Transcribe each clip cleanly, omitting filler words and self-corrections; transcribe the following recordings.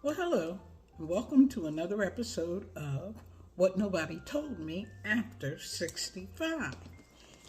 Well, hello, and welcome to another episode of What Nobody Told Me After 65.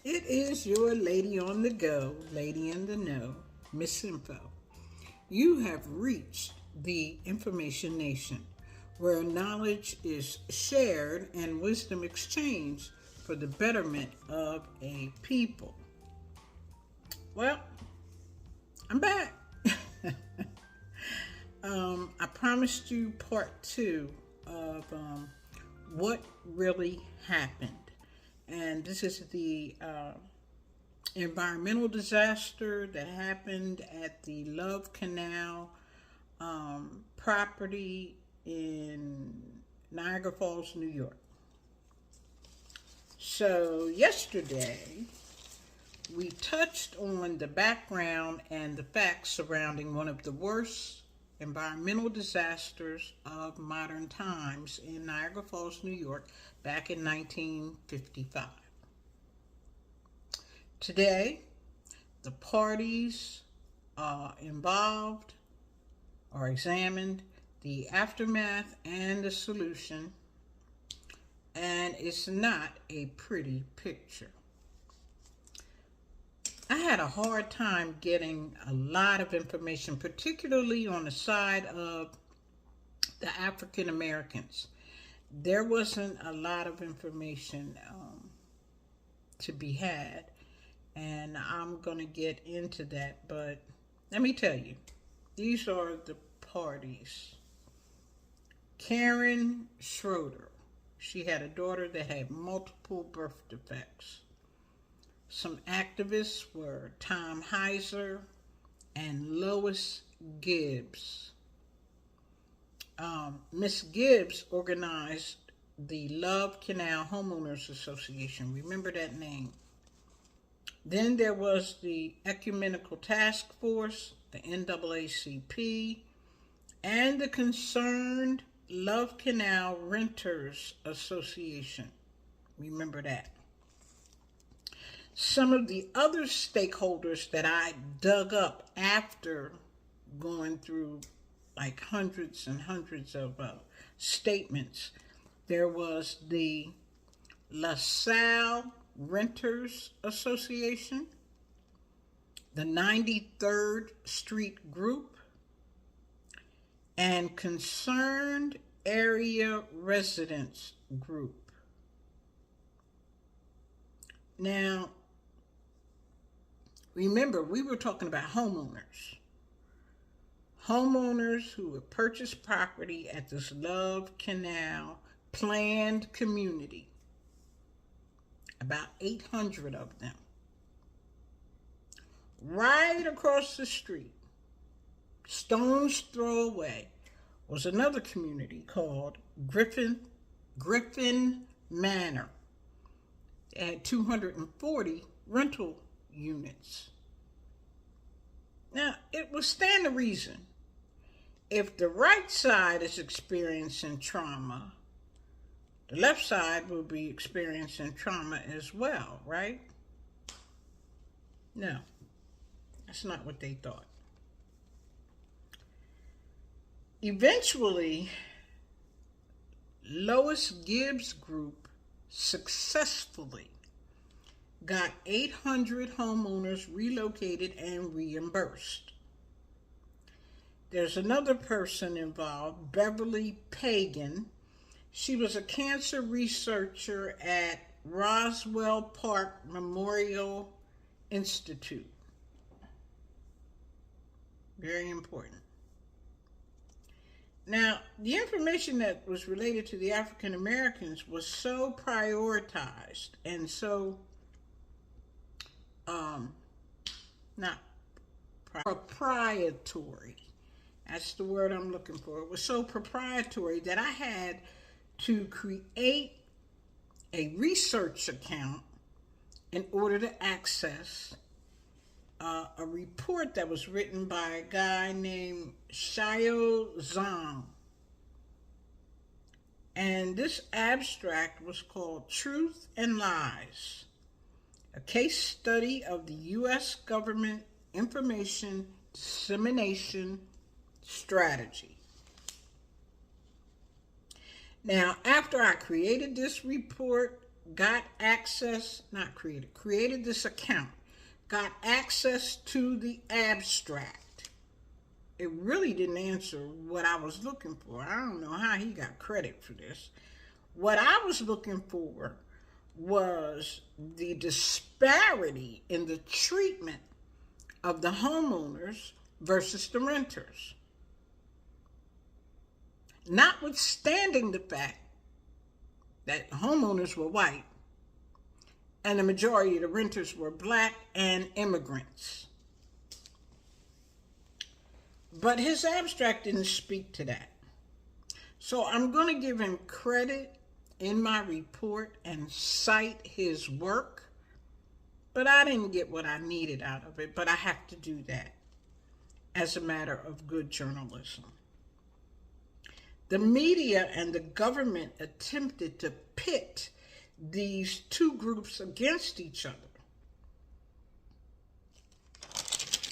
It is your lady on the go, lady in the know, Miss Info. You have reached the Information Nation, where knowledge is shared and wisdom exchanged for the betterment of a people. Well, I'm back. I promised you part two of what really happened. And this is the environmental disaster that happened at the Love Canal property in Niagara Falls, New York. So, yesterday, we touched on the background and the facts surrounding one of the worst environmental disasters of modern times in Niagara Falls, New York, back in 1955. Today, the parties involved are examined, the aftermath and the solution, and it's not a pretty picture. I had a hard time getting a lot of information, particularly on the side of the African Americans. There wasn't a lot of information to be had, and I'm going to get into that. But let me tell you, these are the parties. Karen Schroeder, she had a daughter that had multiple birth defects. Some activists were Tom Heiser and Lois Gibbs. Miss Gibbs organized the Love Canal Homeowners Association. Remember that name. Then there was the Ecumenical Task Force, the NAACP, and the Concerned Love Canal Renters Association. Remember that. Some of the other stakeholders that I dug up after going through like hundreds and hundreds of statements, there was the LaSalle Renters Association, the 93rd Street Group, and Concerned Area Residents Group. Now, remember, we were talking about homeowners. Homeowners who had purchased property at this Love Canal planned community. About 800 of them. Right across the street, stone's throw away, was another community called Griffin Manor. It had 240 rental units. Now, it would stand to reason, if the right side is experiencing trauma, the left side will be experiencing trauma as well, right? No, that's not what they thought. Eventually, Lois Gibbs Group successfully got 800 homeowners relocated and reimbursed. There's another person involved, Beverly Pagan. She was a cancer researcher at Roswell Park Memorial Institute. Very important. Now, the information that was related to the African Americans was so prioritized and so not proprietary. That's the word I'm looking for. It was so proprietary that I had to create a research account in order to access a report that was written by a guy named Xiao Zhang. And this abstract was called Truth and Lies, a case study of the U.S. government information dissemination strategy. Now, after I created this report, got access, not created this account, got access to the abstract. It really didn't answer what I was looking for. I don't know how he got credit for this. What I was looking for was the disparity in the treatment of the homeowners versus the renters. Notwithstanding the fact that homeowners were white and the majority of the renters were black and immigrants. But his abstract didn't speak to that. So I'm going to give him credit in my report and cite his work, but I didn't get what I needed out of it, but I have to do that as a matter of good journalism. The media and the government attempted to pit these two groups against each other.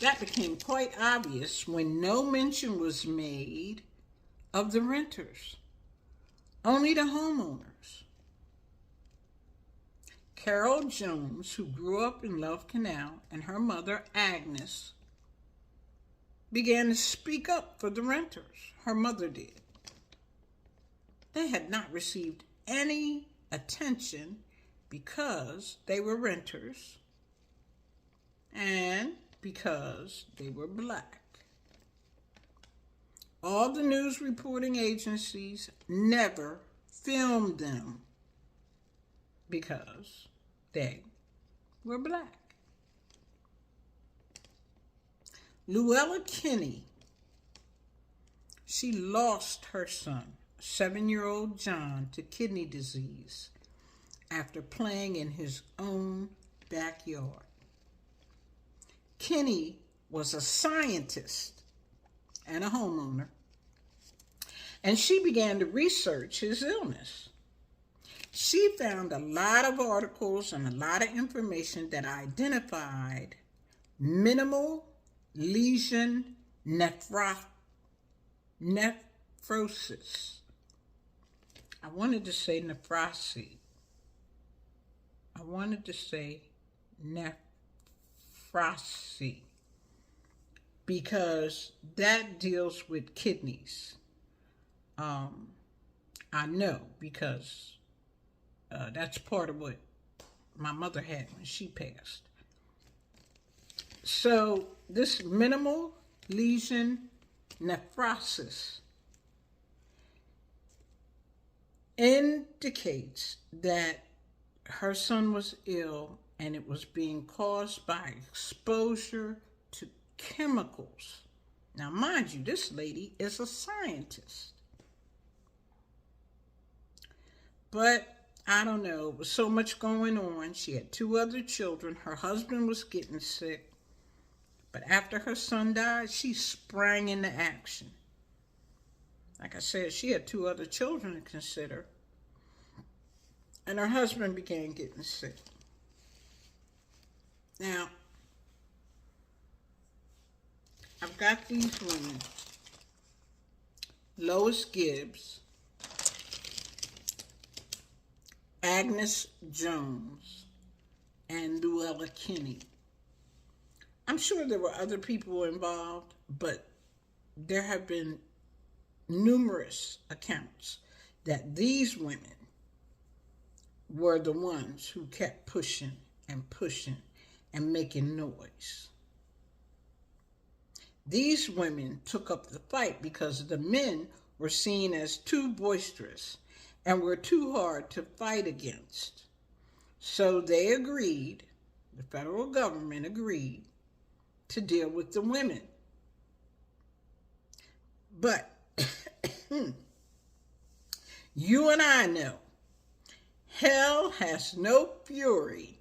That became quite obvious when no mention was made of the renters, only the homeowners. Carol Jones, who grew up in Love Canal, and her mother, Agnes, began to speak up for the renters. Her mother did. They had not received any attention because they were renters and because they were black. All the news reporting agencies never filmed them because they were black. Luella Kinney, she lost her son, 7-year-old John, to kidney disease after playing in his own backyard. Kinney was a scientist and a homeowner, and she began to research his illness. She found a lot of articles and a lot of information that identified minimal lesion nephrosis. I wanted to say nephrosis. I wanted to say nephrosis because that deals with kidneys. I know because that's part of what my mother had when she passed. So this minimal lesion nephrosis indicates that her son was ill and it was being caused by exposure to chemicals. Now, mind you, this lady is a scientist. But I don't know, it was so much going on. She had 2 other children. Her husband was getting sick. But after her son died, she sprang into action. Like I said, she had 2 other children to consider. And her husband began getting sick. Now, I've got these women. Lois Gibbs, Agnes Jones, and Luella Kinney. I'm sure there were other people involved, but there have been numerous accounts that these women were the ones who kept pushing and making noise. These women took up the fight because the men were seen as too boisterous and were too hard to fight against. So they agreed, the federal government agreed, to deal with the women. But you and I know hell has no fury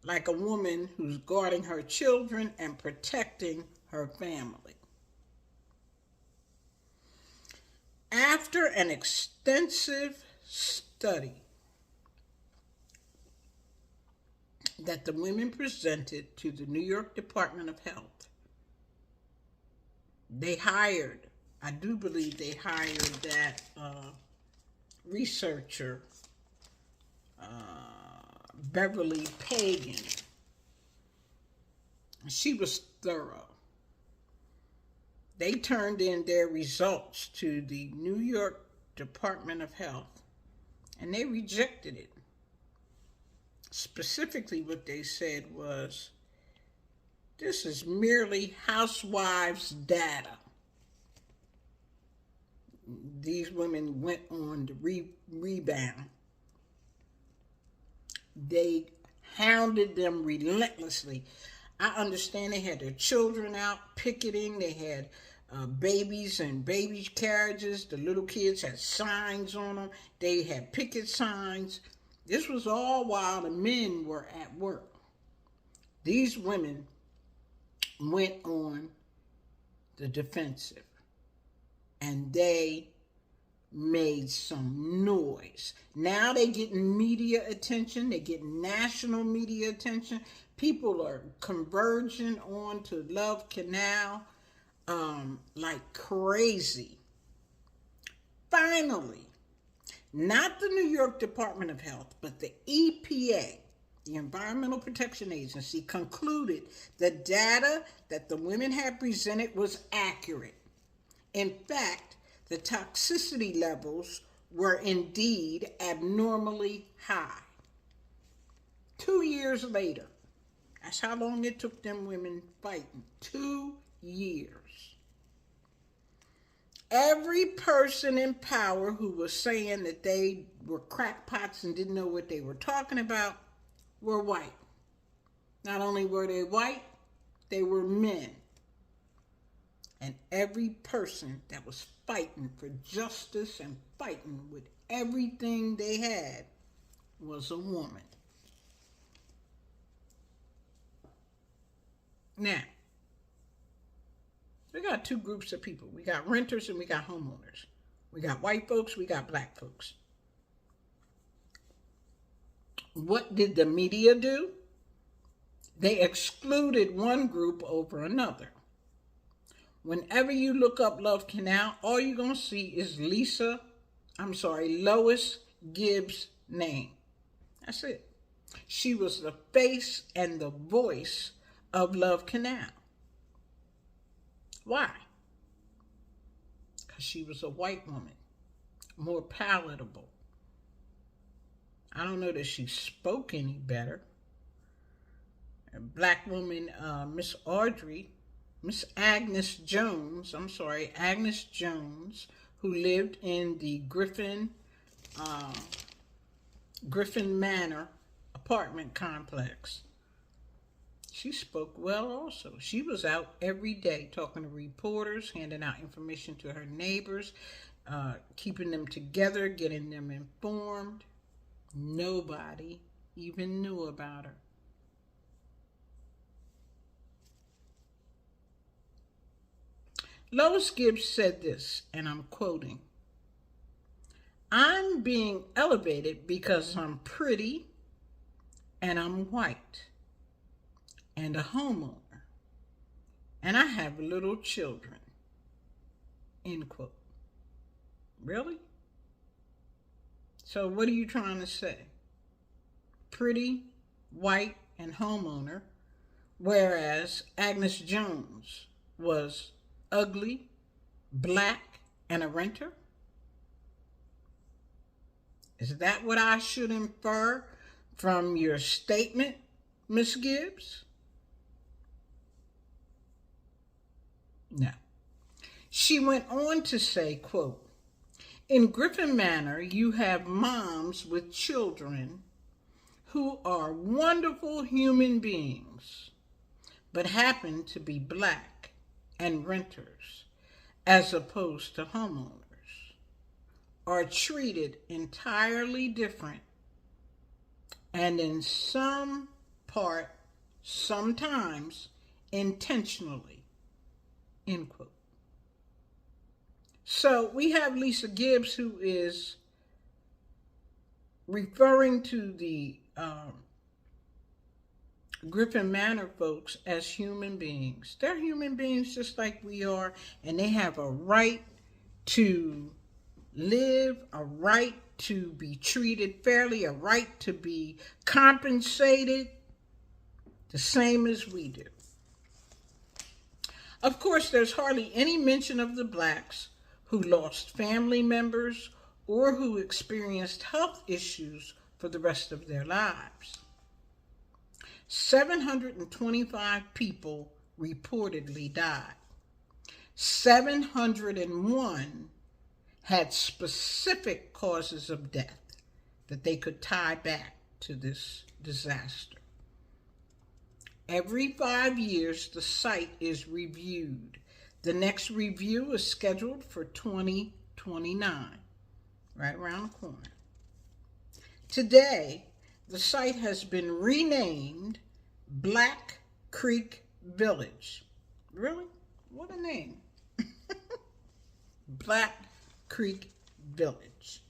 like a woman who's guarding her children and protecting her family. After an extensive study that the women presented to the New York Department of Health, they hired, I do believe they hired that researcher, Beverly Pagan. She was thorough. They turned in their results to the New York Department of Health, and they rejected it. Specifically, what they said was, this is merely housewives' data. These women went on to rebound. They hounded them relentlessly. I understand they had their children out picketing. They had babies and baby carriages. The little kids had signs on them. They had picket signs. This was all while the men were at work. These women went on the defensive, and they made some noise. Now they're getting media attention. They're getting national media attention. People are converging on to Love Canal like crazy. Finally, not the New York Department of Health, but the EPA, the Environmental Protection Agency, concluded the data that the women had presented was accurate. In fact, the toxicity levels were indeed abnormally high. 2 years later, that's how long it took them women fighting. 2 years. Every person in power who was saying that they were crackpots and didn't know what they were talking about were white. Not only were they white, they were men. And every person that was fighting for justice and fighting with everything they had was a woman. Now, we got two groups of people. We got renters and we got homeowners. We got white folks, we got black folks. What did the media do? They excluded one group over another. Whenever you look up Love Canal, all you're going to see is Lois Gibbs' name. That's it. She was the face and the voice of Love Canal. Why? Because she was a white woman, more palatable. I don't know that she spoke any better. A black woman, Miss Agnes Jones, who lived in the Griffin Manor apartment complex. She spoke well also. She was out every day talking to reporters, handing out information to her neighbors, keeping them together, getting them informed. Nobody even knew about her. Lois Gibbs said this, and I'm quoting, "I'm being elevated because I'm pretty and I'm white and a homeowner and I have little children." End quote. Really? So what are you trying to say? Pretty, white, and homeowner, whereas Agnes Jones was ugly, black, and a renter? Is that what I should infer from your statement, Miss Gibbs? No. She went on to say, quote, "In Griffin Manor, you have moms with children who are wonderful human beings, but happen to be black and renters, as opposed to homeowners, are treated entirely different, and in some part, sometimes intentionally." End quote. So we have Lisa Gibbs, who is referring to the Griffin Manor folks as human beings. They're human beings just like we are, and they have a right to live, a right to be treated fairly, a right to be compensated the same as we do. Of course, there's hardly any mention of the blacks who lost family members or who experienced health issues for the rest of their lives. 725 people reportedly died. 701 had specific causes of death that they could tie back to this disaster. Every 5 years, the site is reviewed. The next review is scheduled for 2029, right around the corner. Today, the site has been renamed Black Creek Village. Really? What a name. Black Creek Village.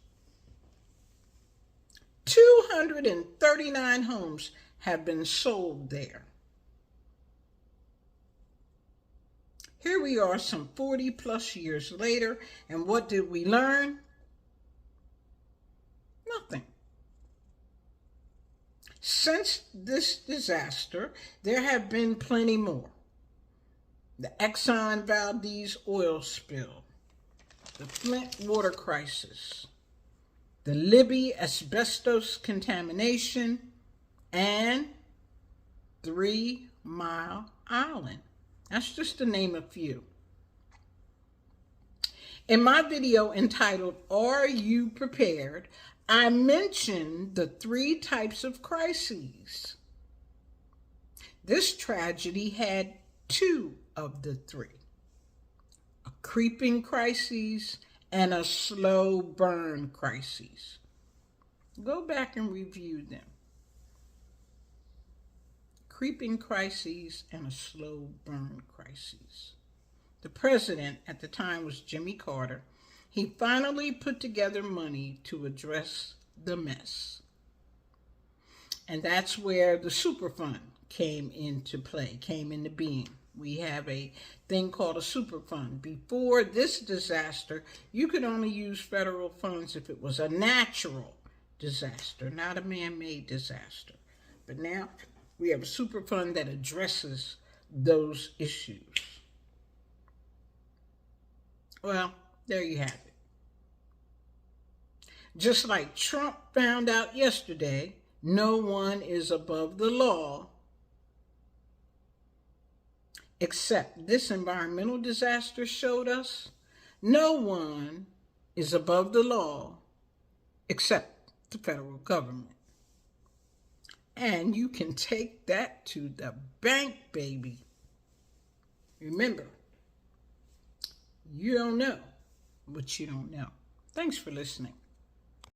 239 homes have been sold there. Here we are some 40 plus years later, and what did we learn? Nothing. Since this disaster, there have been plenty more. The Exxon Valdez oil spill, the Flint water crisis, the Libby asbestos contamination, and 3 Mile Island. That's just to name a few. In my video entitled, Are You Prepared?, I mentioned the 3 types of crises. This tragedy had 2 of the 3. A creeping crisis and a slow burn crisis. Go back and review them. Creeping crises and a slow burn crisis. The president at the time was Jimmy Carter. He finally put together money to address the mess. And that's where the Superfund came into play, came into being. We have a thing called a Superfund. Before this disaster, you could only use federal funds if it was a natural disaster, not a man-made disaster. But now we have a Superfund that addresses those issues. Well, there you have it. Just like Trump found out yesterday, no one is above the law, except this environmental disaster showed us no one is above the law except the federal government. And you can take that to the bank, baby. Remember, you don't know what you don't know. Thanks for listening.